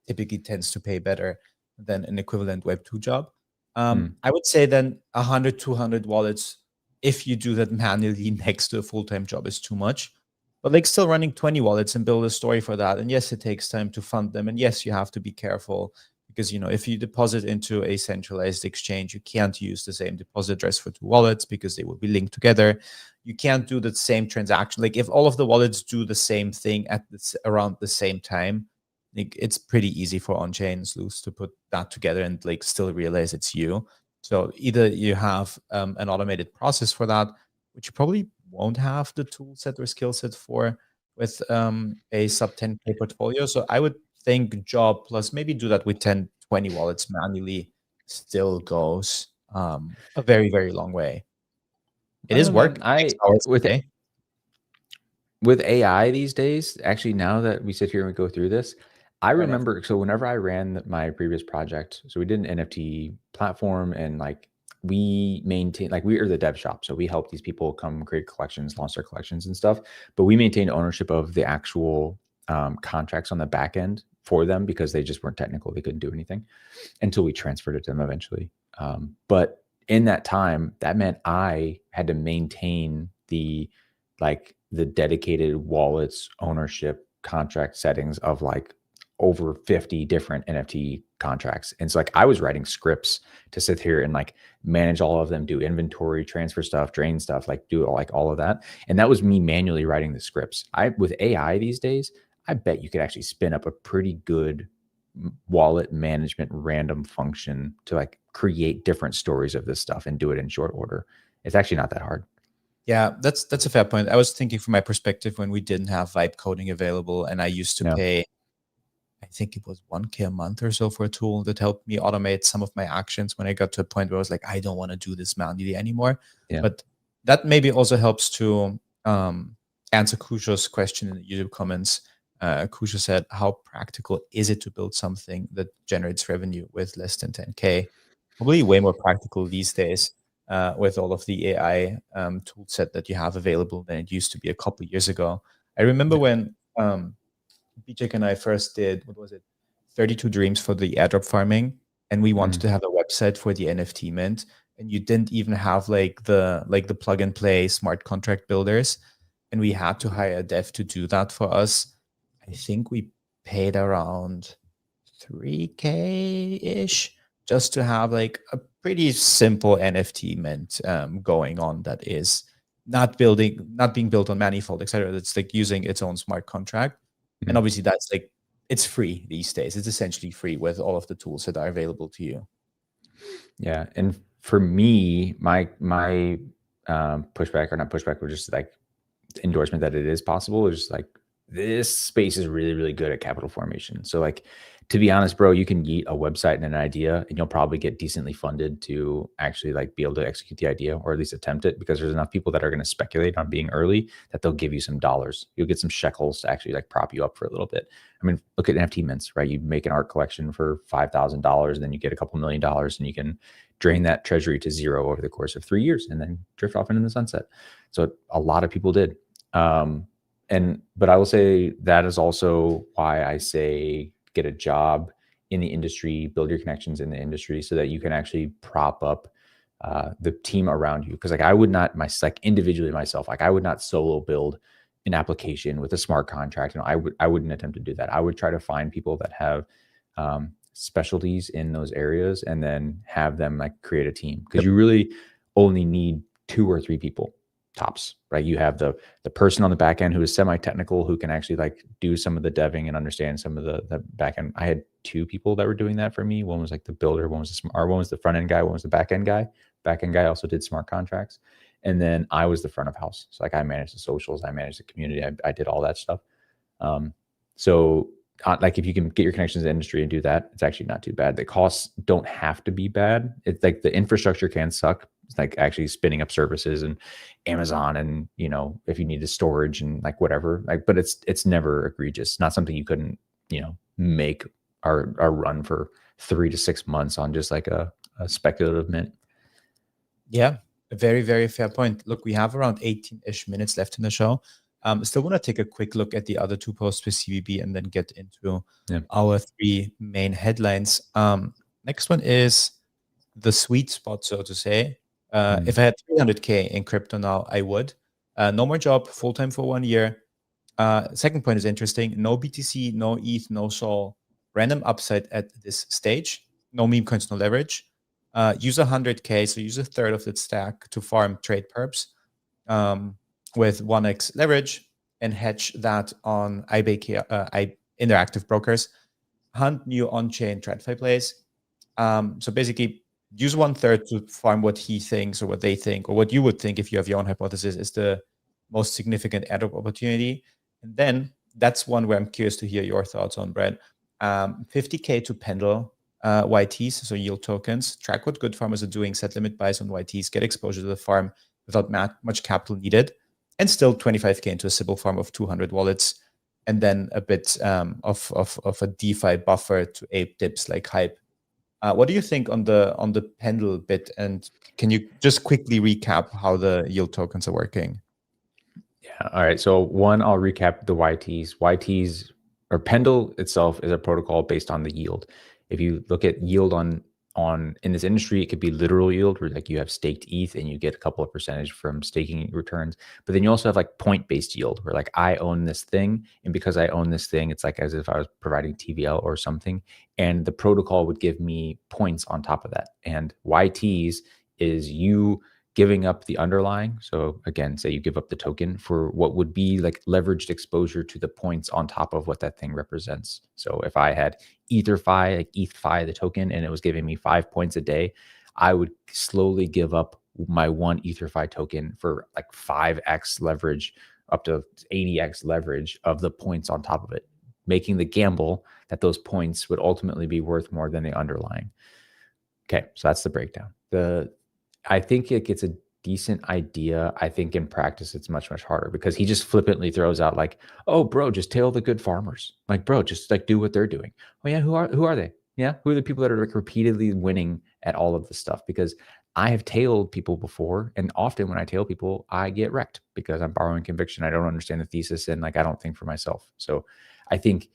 S1: typically tends to pay better than an equivalent Web2 job. I would say then 100, 200 wallets, if you do that manually next to a full-time job, is too much. But like still running 20 wallets and build a story for that. And yes, it takes time to fund them. And yes, you have to be careful because, you know, if you deposit into a centralized exchange, you can't use the same deposit address for 2 wallets because they will be linked together. You can't do the same transaction. Like if all of the wallets do the same thing at around the same time, like it's pretty easy for on-chain sleuths to put that together and like still realize it's you. So either you have an automated process for that, which you probably won't have the tool set or skill set for with a sub 10K portfolio. So I would think job plus maybe do that with 10, 20 wallets manually still goes a very, very long way. It is work.
S2: With AI these days, actually, now that we sit here and we go through this, I remember, so whenever I ran my previous project, so we did an NFT platform, and like we maintain, like we are the dev shop. So we help these people come create collections, launch their collections and stuff. But we maintained ownership of the actual contracts on the back end for them, because they just weren't technical. They couldn't do anything until we transferred it to them eventually. But in that time, that meant I had to maintain the dedicated wallets ownership contract settings of like over 50 different NFT contracts. And so like I was writing scripts to sit here and like manage all of them, do inventory, transfer stuff, drain stuff, like do all of that. And that was me manually writing the scripts. With AI these days, I bet you could actually spin up a pretty good wallet management random function to like create different stories of this stuff and do it in short order. It's actually not that hard.
S1: Yeah, that's a fair point. I was thinking from my perspective when we didn't have vibe coding available, and I used to pay, I think it was 1K a month or so for a tool that helped me automate some of my actions when I got to a point where I was like, I don't want to do this manually anymore.
S2: Yeah.
S1: But that maybe also helps to answer Kusho's question in the YouTube comments. Kusho said, how practical is it to build something that generates revenue with less than 10K? Probably way more practical these days with all of the AI tool set that you have available than it used to be a couple of years ago. I remember when BJ and I first did, what was it, 32 Dreams for the airdrop farming, and we wanted to have a website for the NFT mint, and you didn't even have like the plug and play smart contract builders, and we had to hire a dev to do that for us. I think we paid around 3K ish just to have like a pretty simple NFT mint going on that is not being built on Manifold, etc. That's like using its own smart contract. And obviously that's like, it's free these days. It's essentially free with all of the tools that are available to you.
S2: Yeah. And for me, my pushback, or not pushback, but just like endorsement that it is possible, is like, this space is really, really good at capital formation. So like, to be honest, bro, you can yeet a website and an idea, and you'll probably get decently funded to actually like be able to execute the idea, or at least attempt it, because there's enough people that are going to speculate on being early that they'll give you some dollars. You'll get some shekels to actually like prop you up for a little bit. I mean, look at NFT mints, right? You make an art collection for $5,000, and then you get a couple $1 million, and you can drain that treasury to zero over the course of 3 years and then drift off into the sunset. So a lot of people did. But I will say that is also why I say get a job in the industry, build your connections in the industry, so that you can actually prop up the team around you. Because like, I would not, individually myself, like I would not solo build an application with a smart contract. I wouldn't attempt to do that. I would try to find people that have specialties in those areas, and then have them like create a team, because you really only need 2 or 3 people tops, right? You have the person on the back end who is semi-technical, who can actually like do some of the deving and understand some of the back end. I had 2 people that were doing that for me. One was like the builder, one was the front end guy, one was the back end guy. Back end guy also did smart contracts. And then I was the front of house. So like, I managed the socials, I managed the community, I did all that stuff. Like, if you can get your connections in the industry and do that, it's actually not too bad. The costs don't have to be bad. It's like, the infrastructure can suck. It's like actually spinning up services and Amazon, and if you need the storage and like whatever, like, but it's never egregious. Not something you couldn't make our run for 3 to 6 months on just like a speculative mint.
S1: Yeah, a very, very fair point. Look, we have around 18-ish minutes left in the show. Still want to take a quick look at the other 2 posts with CVB, and then get into our 3 main headlines. Next one is the sweet spot, so to say. If I had 300K in crypto now, I would. No more job, full-time for 1 year. Second point is interesting. No BTC, no ETH, no SOL. Random upside at this stage. No meme coins, no leverage. Use 100K, so use a third of the stack to farm trade perps with 1x leverage, and hedge that on interactive brokers. Hunt new on-chain TradFi plays. So basically, use 1/3 to farm what he thinks, or what they think, or what you would think if you have your own hypothesis is the most significant airdrop opportunity. And then that's one where I'm curious to hear your thoughts on, Brad. 50K to Pendle YTs, so yield tokens. Track what good farmers are doing, set limit buys on YTs, get exposure to the farm without much capital needed, and still 25K into a Sybil farm of 200 wallets, and then a bit of a DeFi buffer to ape dips like Hype. What do you think on the Pendle bit, and can you just quickly recap how the yield tokens are working?
S2: Yeah. All right. So one, I'll recap the YTs. YTs, or Pendle itself, is a protocol based on the yield. If you look at yield on in this industry, it could be literal yield, where like you have staked ETH and you get a couple of percentage from staking returns. But then you also have like point-based yield, where like, I own this thing, and because I own this thing, it's like as if I was providing TVL or something, and the protocol would give me points on top of that. And YTs is you giving up the underlying. So again, say you give up the token for what would be like leveraged exposure to the points on top of what that thing represents. So if I had EtherFi, like ETHFi, the token, and it was giving me 5 points a day, I would slowly give up my 1 EtherFi token for like 5x leverage, up to 80x leverage of the points on top of it, making the gamble that those points would ultimately be worth more than the underlying. Okay, so that's the breakdown. I think it gets a decent idea. I think in practice, it's much, much harder, because he just flippantly throws out like, oh, bro, just tail the good farmers. Like, bro, just like do what they're doing. Oh yeah, who are they? Yeah, who are the people that are like repeatedly winning at all of this stuff? Because I have tailed people before, and often when I tail people, I get wrecked because I'm borrowing conviction. I don't understand the thesis, and like I don't think for myself. So I think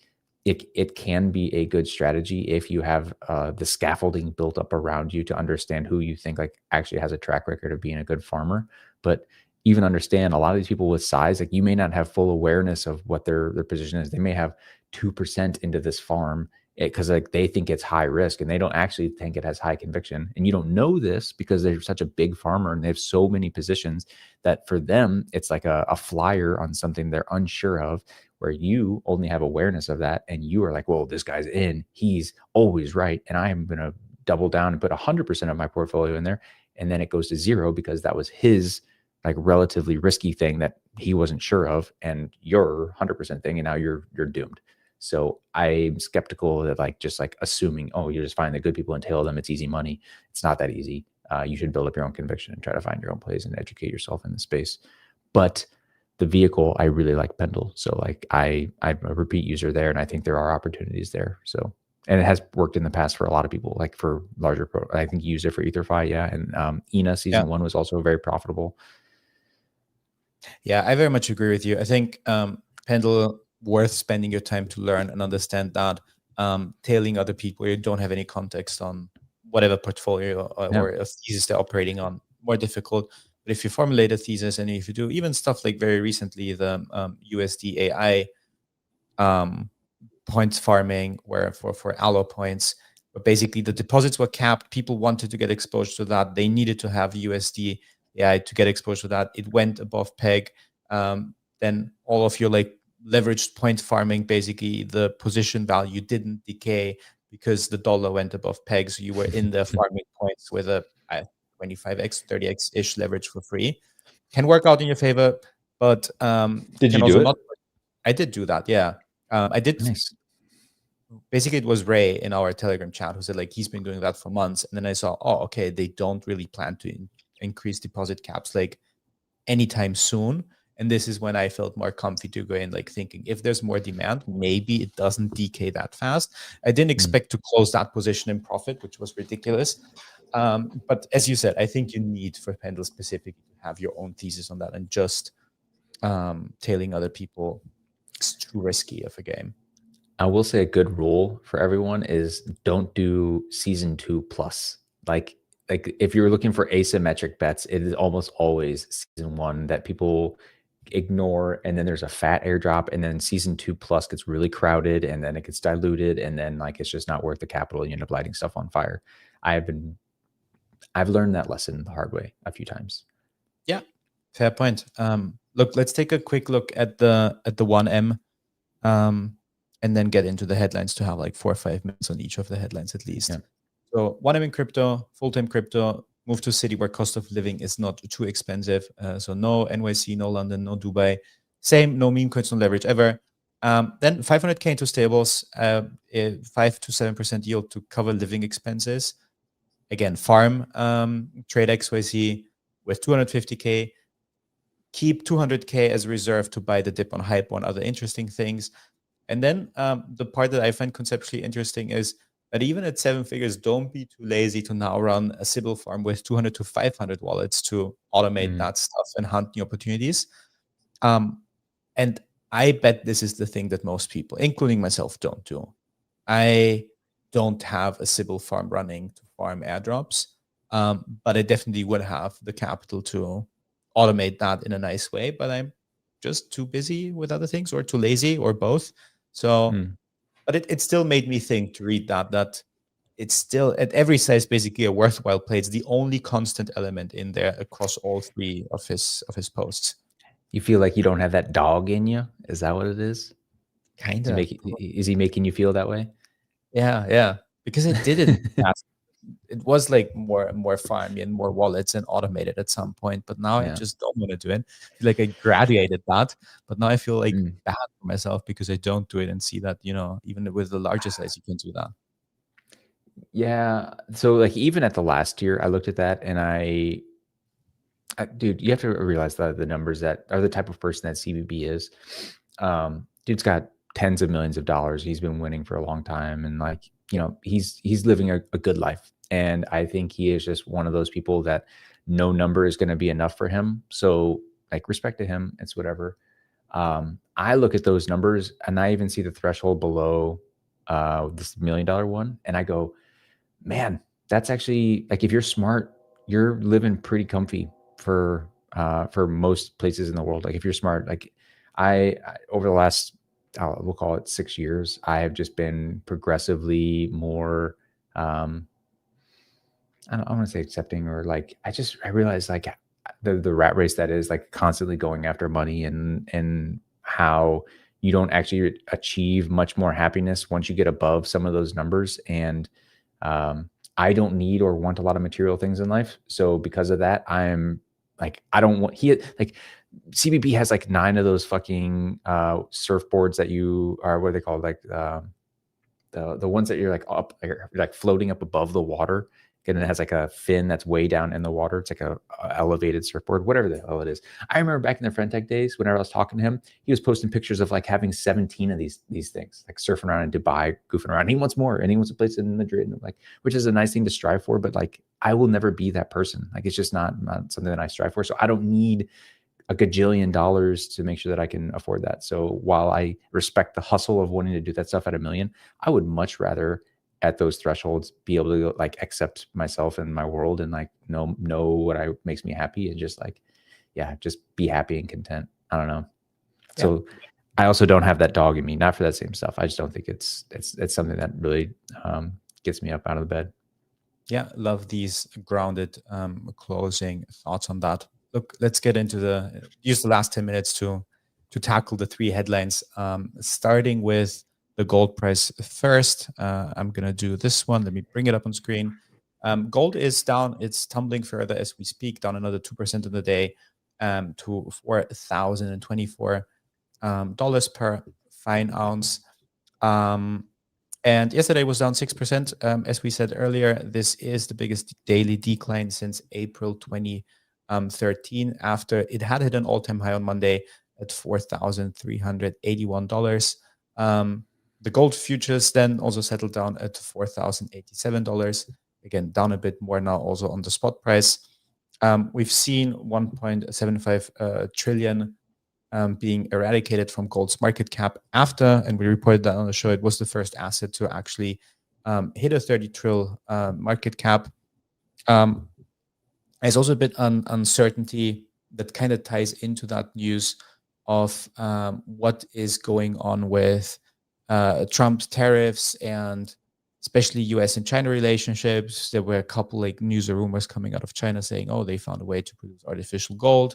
S2: it can be a good strategy if you have the scaffolding built up around you to understand who you think like actually has a track record of being a good farmer. But even understand a lot of these people with size, like you may not have full awareness of what their position is. They may have 2% into this farm because like they think it's high risk and they don't actually think it has high conviction. And you don't know this because they're such a big farmer and they have so many positions that for them, it's like a flyer on something they're unsure of, where you only have awareness of that. And you are like, well, this guy's in, he's always right. And I am going to double down and put 100% of my portfolio in there. And then it goes to zero because that was his like relatively risky thing that he wasn't sure of. And your 100% thing. And now you're doomed. So I'm skeptical that like just like assuming, oh, you just find the good people and tail them, it's easy money. It's not that easy. You should build up your own conviction and try to find your own plays and educate yourself in the space. But the vehicle, I really like Pendle. So like I'm a repeat user there, and I think there are opportunities there. So, and it has worked in the past for a lot of people, like for larger I think you used it for EtherFi, yeah. And ENA season 1 was also very profitable.
S1: Yeah, I very much agree with you. I think Pendle, worth spending your time to learn and understand that. Tailing other people, you don't have any context on whatever portfolio or a thesis they're operating on, more difficult. But if you formulate a thesis and if you do even stuff like very recently, the USD AI points farming, where for allo points, but basically the deposits were capped. People wanted to get exposed to that. They needed to have USD AI to get exposed to that. It went above peg. Then all of your like leveraged point farming, basically the position value didn't decay because the dollar went above peg. So you were in the farming points with a 25x, 30x ish leverage for free. Can work out in your favor, but
S2: did you do it?
S1: I did do that. Yeah. I did.
S2: Nice.
S1: Basically, it was Ray in our Telegram chat who said like he's been doing that for months. And then I saw, oh, okay, they don't really plan to increase deposit caps like anytime soon. And this is when I felt more comfy to go in, like thinking if there's more demand, maybe it doesn't decay that fast. I didn't expect to close that position in profit, which was ridiculous. But as you said, I think you need for Pendle specifically to have your own thesis on that, and just tailing other people, it's too risky of a game.
S2: I will say a good rule for everyone is don't do season 2 plus. Like if you're looking for asymmetric bets, it is almost always season 1 that people ignore, and then there's a fat airdrop, and then season 2 plus gets really crowded, and then it gets diluted, and then like it's just not worth the capital. You end up lighting stuff on fire. I've learned that lesson the hard way a few times.
S1: Yeah, fair point. Look, let's take a quick look at the 1M, and then get into the headlines to have like 4 or 5 minutes on each of the headlines at least. Yeah. So 1M in crypto, full-time crypto, move to a city where cost of living is not too expensive. So no NYC, no London, no Dubai. Same, no meme coins, no leverage ever. Then 500K into stables, 5 to 7% yield to cover living expenses. Again, farm, trade XYZ with 250K. Keep 200K as a reserve to buy the dip on hype on other interesting things. And then the part that I find conceptually interesting is that even at 7 figures, don't be too lazy to now run a Sybil farm with 200 to 500 wallets to automate that stuff and hunt new opportunities. And I bet this is the thing that most people, including myself, don't do. I don't have a Sybil farm running to farm airdrops, but I definitely would have the capital to automate that in a nice way, but I'm just too busy with other things, or too lazy, or both. So, but it still made me think to read that it's still at every size basically a worthwhile play. It's the only constant element in there across all 3 of his posts.
S2: You feel like you don't have that dog in you? Is that what it is?
S1: Kind of.
S2: Is he making you feel that way?
S1: Yeah. Because I did it fast. It was like more farm and more wallets and automated at some point, but now I just don't want to do it. Like I graduated that, but now I feel like bad for myself because I don't do it and see that, even with the larger size, you can do that.
S2: Yeah. So like even at the last year, I looked at that and I dude, you have to realize that the numbers that are the type of person that CBB is. Dude's got tens of millions of dollars. He's been winning for a long time. And like, he's living a good life. And I think he is just one of those people that no number is going to be enough for him. So like, respect to him, it's whatever. I look at those numbers and I even see the threshold below this $1 million one, and I go, man, that's actually, like, if you're smart, you're living pretty comfy for most places in the world. Like, if you're smart, like I over the last, we'll call it 6 years, I have just been progressively more, I don't want to say accepting, or like, I realized, like, the rat race that is, like, constantly going after money, and how you don't actually achieve much more happiness once you get above some of those numbers. And I don't need or want a lot of material things in life. So because of that, I'm like, I don't want, like, CBP has like 9 of those fucking surfboards that you are, what are they called? Like the ones that you're like up, like floating up above the water, and it has like a fin that's way down in the water. It's like a elevated surfboard, whatever the hell it is. I remember back in the Frentech days, whenever I was talking to him, he was posting pictures of like having 17 of these things, like surfing around in Dubai, goofing around. He wants more, and he wants a place in Madrid, and like, which is a nice thing to strive for. But like, I will never be that person. Like, it's just not something that I strive for. So I don't need a gajillion dollars to make sure that I can afford that. So while I respect the hustle of wanting to do that stuff at $1 million, I would much rather at those thresholds be able to like accept myself and my world, and like know what makes me happy, and just like, yeah, just be happy and content. I don't know. Yeah. So I also don't have that dog in me, not for that same stuff. I just don't think it's something that really gets me up out of the bed.
S1: Yeah, love these grounded closing thoughts on that. Look, let's get into use the last 10 minutes to tackle the 3 headlines, starting with the gold price first. I'm going to do this one. Let me bring it up on screen. Gold is down. It's tumbling further as we speak, down another 2% in the day, to $4,024 per fine ounce. And yesterday was down 6%. As we said earlier, this is the biggest daily decline since April 2013, after it had hit an all-time high on Monday at $4,381. The gold futures then also settled down at $4,087. Again, down a bit more now also on the spot price. We've seen 1.75 trillion being eradicated from gold's market cap after, and we reported that on the show, it was the first asset to actually hit a 30 trill market cap. There's also a bit uncertainty that kind of ties into that news of what is going on with Trump's tariffs, and especially US and China relationships. There were a couple like news or rumors coming out of China saying, oh, they found a way to produce artificial gold.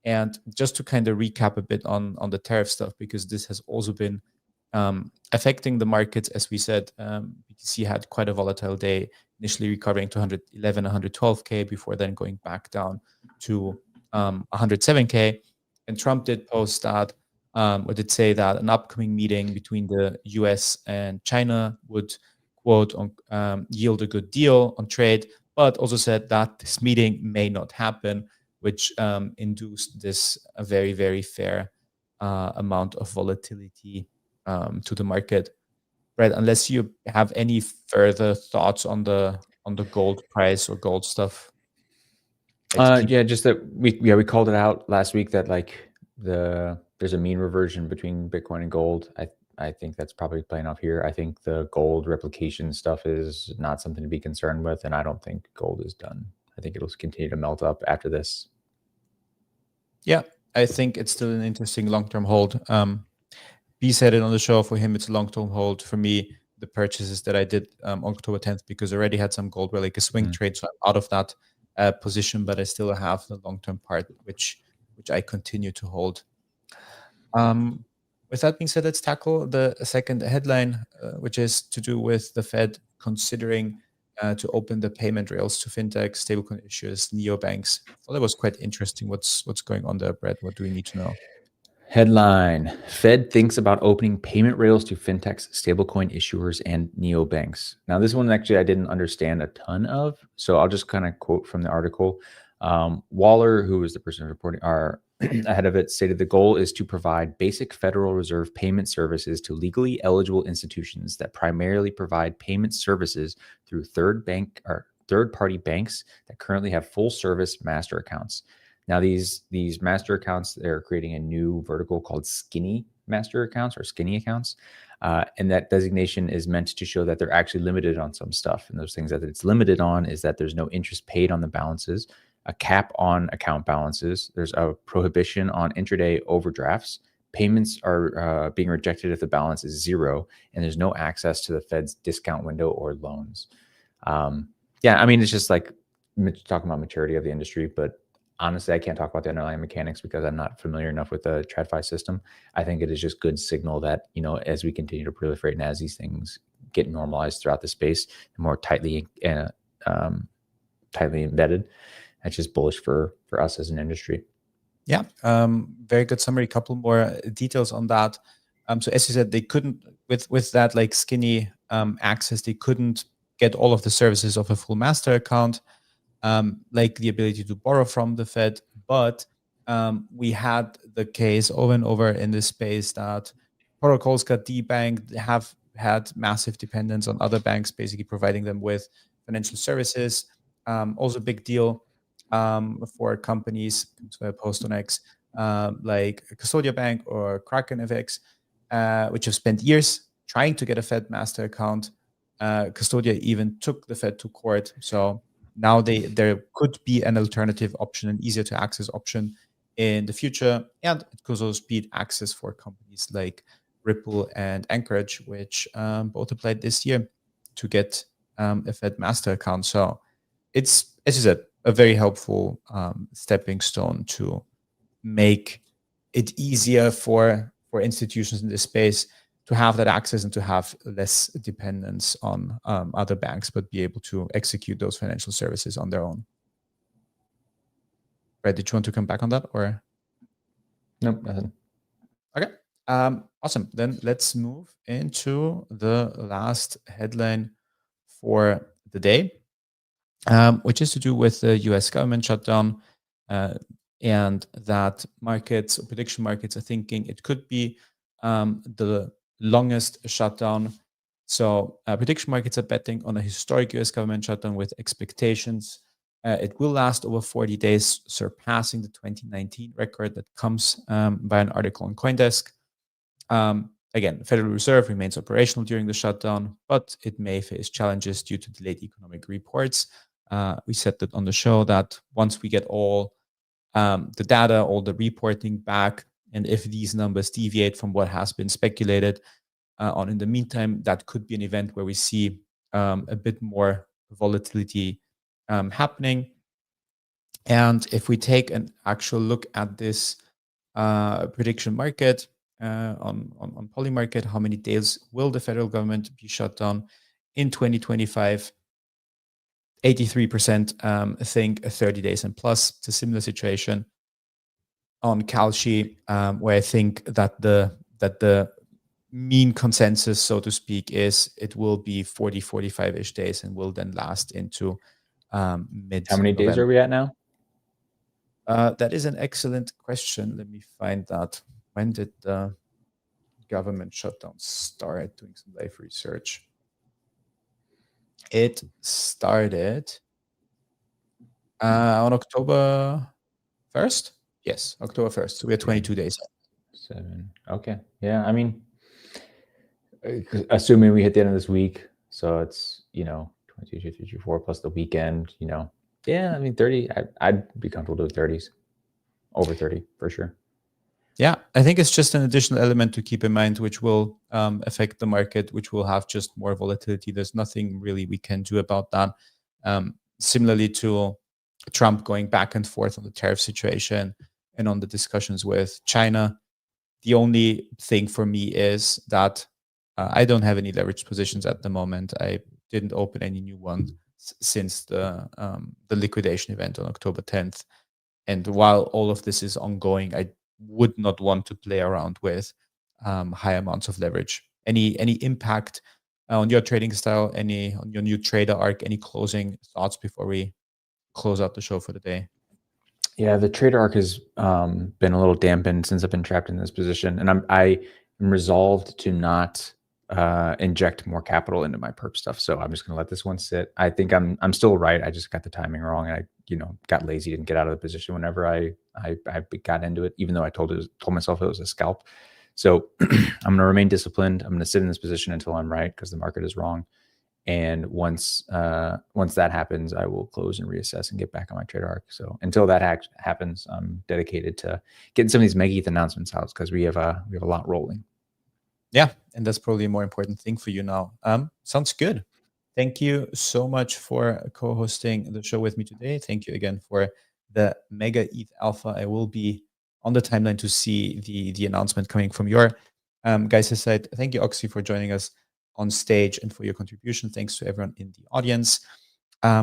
S1: And just to kind of recap a bit on the tariff stuff, because this has also been affecting the markets. As we said, BTC had quite a volatile day, initially recovering to 111, 112K before then going back down to 107K. And Trump did post that, or did say that an upcoming meeting between the US and China would, quote, yield a good deal on trade, but also said that this meeting may not happen, which induced this a very, very fair amount of volatility to the market. Brett, unless you have any further thoughts on the gold price or gold stuff.
S2: Yeah, just that we called it out last week that like there's a mean reversion between Bitcoin and gold. I think that's probably playing off here. I think the gold replication stuff is not something to be concerned with, and I don't think gold is done. I think it'll continue to melt up after this.
S1: Yeah, I think it's still an interesting long-term hold. B said it on the show. For him, it's a long-term hold. For me, the purchases that I did on October 10th, because I already had some gold were like a swing trade, so I'm out of that position, but I still have the long-term part, which I continue to hold. With that being said, let's tackle the second headline, which is to do with the Fed considering to open the payment rails to fintech, stablecoin issuers, neobanks. I thought that was quite interesting. What's going on there, Brett? What do we need to know?
S2: Headline: Fed thinks about opening payment rails to fintechs, stablecoin issuers, and neobanks. Now, this one actually I didn't understand a ton of, so I'll just kind of quote from the article. Waller, who was the person reporting our ahead of it, stated the goal is to provide basic Federal Reserve payment services to legally eligible institutions that primarily provide payment services through third-party banks that currently have full-service master accounts. Now, these master accounts, they're creating a new vertical called skinny master accounts or skinny accounts. And that designation is meant to show that they're actually limited on some stuff. And those things that it's limited on is that there's no interest paid on the balances, a cap on account balances. There's a prohibition on intraday overdrafts. Payments are being rejected if the balance is zero, and there's no access to the Fed's discount window or loans. Yeah, I mean, it's just like talking about maturity of the industry, but honestly, I can't talk about the underlying mechanics because I'm not familiar enough with the TradFi system. I think it is just good signal that, as we continue to proliferate and as these things get normalized throughout the space and more tightly embedded, that's just bullish for us as an industry.
S1: Yeah, very good summary. Couple more details on that. So as you said, they couldn't with that like skinny access, they couldn't get all of the services of a full master account, like the ability to borrow from the Fed. But we had the case over and over in this space that protocols got debanked, have had massive dependence on other banks, basically providing them with financial services. Also, big deal for companies, so I post on X, like Custodia Bank or Kraken FX, which have spent years trying to get a Fed master account. Custodia even took the Fed to court. So now there could be an alternative option, an easier to access option in the future. And it could also speed access for companies like Ripple and Anchorage, which both applied this year to get a Fed master account. So it's, as you said, a very helpful stepping stone to make it easier for institutions in this space to have that access and to have less dependence on other banks, but be able to execute those financial services on their own. Right? Did you want to come back on that, or?
S2: Nope, nothing.
S1: Okay. Awesome. Then let's move into the last headline for the day, which is to do with the US government shutdown, and that prediction markets are thinking it could be the longest shutdown. So prediction markets are betting on a historic US government shutdown with expectations it will last over 40 days, surpassing the 2019 record that comes by an article on CoinDesk. Again, the Federal Reserve remains operational during the shutdown, but it may face challenges due to delayed economic reports. We said that on the show that once we get all the data, all the reporting back, and if these numbers deviate from what has been speculated on in the meantime, that could be an event where we see a bit more volatility happening. And if we take an actual look at this prediction market on Polymarket, how many days will the federal government be shut down in 2025? 83% think 30 days and plus. It's a similar situation on Kalshi, where I think that the mean consensus, so to speak, is it will be 40, 45-ish days and will then last into mid-November.
S2: How many days are we at now?
S1: That is an excellent question. Let me find that. When did the government shutdown start? Doing some live research. It started on October 1st. Yes, October 1st. So we have 22 days.
S2: 7. Okay. Yeah. I mean, assuming we hit the end of this week, so it's 22, 23, 24 plus the weekend. Yeah. I mean, 30. I'd be comfortable doing 30s, over 30 for sure.
S1: Yeah, I think it's just an additional element to keep in mind, which will affect the market, which will have just more volatility. There's nothing really we can do about that. Similarly to Trump going back and forth on the tariff situation and on the discussions with China, the only thing for me is that I don't have any leveraged positions at the moment. I didn't open any new ones since the liquidation event on October 10th. And while all of this is ongoing, I would not want to play around with high amounts of leverage. Any impact on your trading style, on your new trader arc, any closing thoughts before we close out the show for the day?
S2: Yeah, the trader arc has been a little dampened since I've been trapped in this position, and I am resolved to not inject more capital into my perp stuff. So I'm just going to let this one sit. I think I'm still right. I just got the timing wrong, and I got lazy, didn't get out of the position whenever I got into it, even though I told myself it was a scalp. So I'm going to remain disciplined. I'm going to sit in this position until I'm right because the market is wrong. And once that happens, I will close and reassess and get back on my trade arc. So until that happens, I'm dedicated to getting some of these MegaETH announcements out because we have a lot rolling.
S1: Yeah, and that's probably a more important thing for you now. Sounds good. Thank you so much for co-hosting the show with me today. Thank you again for the MegaETH Alpha. I will be on the timeline to see the announcement coming from your guys' side. Thank you, Oxy, for joining us on stage and for your contribution. Thanks to everyone in the audience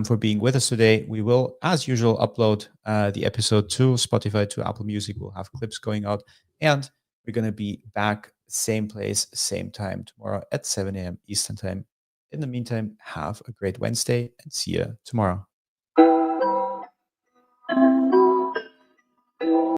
S1: for being with us today. We will, as usual, upload the episode to Spotify, to Apple Music. We'll have clips going out, and we're going to be back same place, same time tomorrow at 7 a.m. Eastern Time. In the meantime, have a great Wednesday and see you tomorrow.